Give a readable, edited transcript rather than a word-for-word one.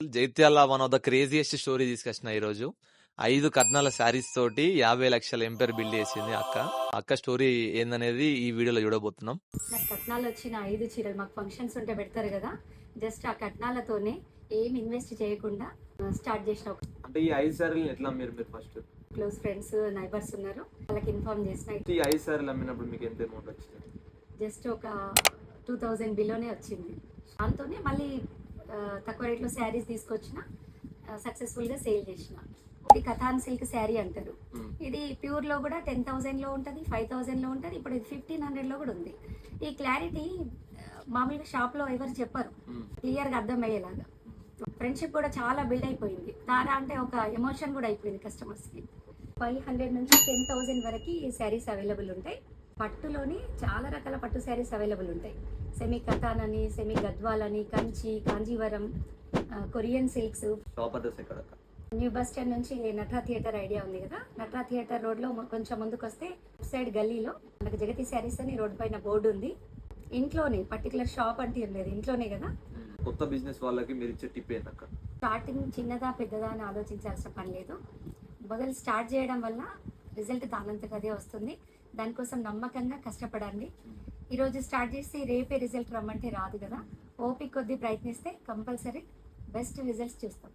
Jaityala one of the craziest story తీసుకొచ్చిన ఈరోజు. 5 కట్నాల శారీస్ తోటి 50 లక్షల ఎంపైర్ బిల్డ్ చేసింది అక్క స్టోరీ ఏందనేది ఈ వీడియోలో చూడబోతున్నాం. నాకు కట్నాలు వచ్చిన 5 చీరలు మాకు ఫంక్షన్స్ ఉంటే పెడతారు కదా, జస్ట్ ఆ కట్నాలతోనే ఏం ఇన్వెస్ట్ చేయకుండా స్టార్ట్ చేసిన. అంటే ఈ 5 శారీలు ఎట్లా మీరు ఫస్ట్ క్లోజ్ ఫ్రెండ్స్ నైబర్స్ ఉన్నారు, వాళ్ళకి ఇన్ఫార్మ్ చేసిన. ఈ 5 శారీలు అమ్మినప్పుడు మీకు ఎంత అమౌంట్ వచ్చింది? జస్ట్ ఒక 2000 బిలోనే వచ్చింది. దాంతోనే మళ్ళీ తక్కువ రేట్లో శారీస్ తీసుకొచ్చిన, సక్సెస్ఫుల్గా సేల్ చేసిన. ఇది కథాన్ సిల్క్ శారీ అంటారు. ఇది ప్యూర్లో కూడా 10,000లో ఉంటుంది, 5,000లో ఉంటుంది, ఇప్పుడు ఇది 1,500లో కూడా ఉంది. ఈ క్లారిటీ మామూలుగా షాప్లో ఎవరు చెప్పరు, క్లియర్గా అర్థమయ్యేలాగా. ఫ్రెండ్షిప్ కూడా చాలా బిల్డ్ అయిపోయింది. తారా అంటే ఒక ఎమోషన్ కూడా అయిపోయింది కస్టమర్స్కి. 500 నుంచి 10,000 వరకు ఈ శారీస్ అవైలబుల్ ఉంటాయి. పట్టులోని చాలా రకాల పట్టు శారీస్ అవైలబుల్ ఉంటాయి. సెమీ కథాన్ అని, సెమీ గద్వాల్ అని, Kanchi, Kanjeevaram, Korean silks. New bus stand నుంచి నట్రా థియేటర్ ఐడియా ఉంది కదా, నట్రా థియేటర్ రోడ్లో కొంచెం ముందుకు వస్తే సైడ్ గల్లీలో మనకు జగతి శారీస్ అని రోడ్డు పైన బోర్డు ఉంది. ఇంట్లోనే, పర్టికులర్ షాప్ అంటే ఏం లేదు, ఇంట్లోనే కదా. కొత్త బిజినెస్ వాళ్ళకి మీరు ఇచ్చే టిప్ ఏంటక్క? స్టార్టింగ్ చిన్నదా పెద్దదా అని ఆలోచించాల్సిన పని లేదు. మొదలు స్టార్ట్ చేయడం వల్ల రిజల్ట్ దానంతకు అదే వస్తుంది. దానికోసం నమ్మకంగా కష్టపడండి. ఈరోజు స్టార్ట్ చేసి రేపే రిజల్ట్ రమ్మంటే రాదు కదా. ఓపిక కొద్దీ ప్రయత్నిస్తే కంపల్సరీ బెస్ట్ రిజల్ట్స్ చూస్తాం.